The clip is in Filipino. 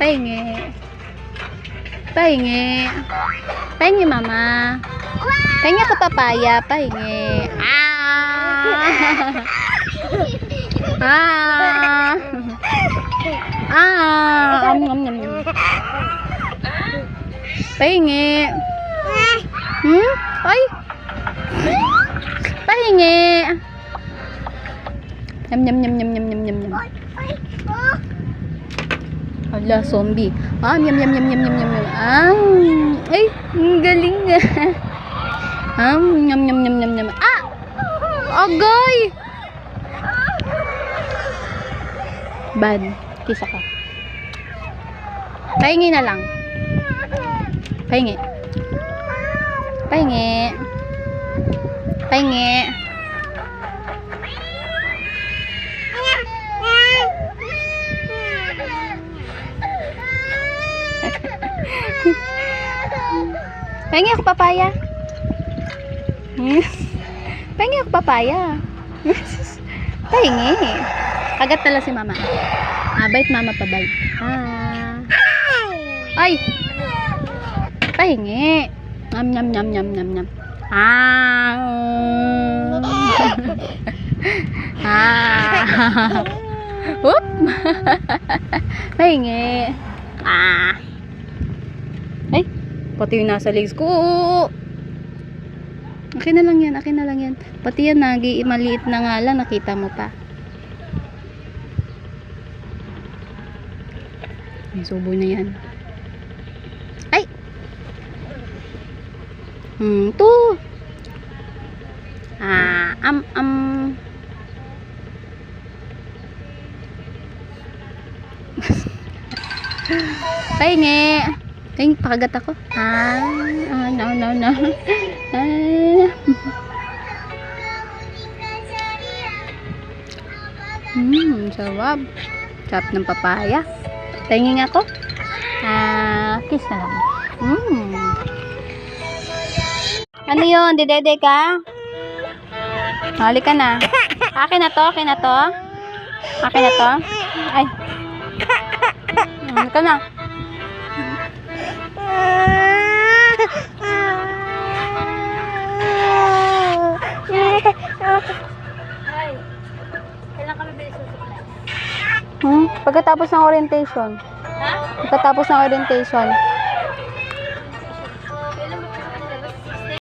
Pahingi. Pahingi. Pahingi, mama. Pahingi ako papaya. Pahingi. Pahingi. Ay. Pahingi. Yum yum yum yum yum yum yum yum. Hala, zombie. Yum yum yum yum yum yum yum. Ay, ang galing nga. Yum yum yum yum yum. Agay. Bad. Kisa ka. Pahingi na lang. Pahingi. Pahingi. Pahingi. Pahingi ako papaya. Pahingi ako papaya. Pahingi. Kagat tala si mama. Bait mama pa bait. Ay. Pahingi. Nyam nyam nyam nyam nyam nyam. Whoop. Pahingi. Ay, pati yung nasa legs ko. Akin na lang yan, akin na lang yan. Pati yan, maliit na nga lang, nakita mo pa. May subo na yan. Ay! To. Pahingi. Pahingi, pakagat ako. No. Sarap. Sarap ng papaya. Pahingi nga ako. Kiss na lang. Ano yun? Didede ka? Halika na. Akin na to, akin na to. Akin na to. Ay. Halika na. Kailan kami bilis susuklay? Pagkatapos ng orientation. Pagkatapos ng orientation.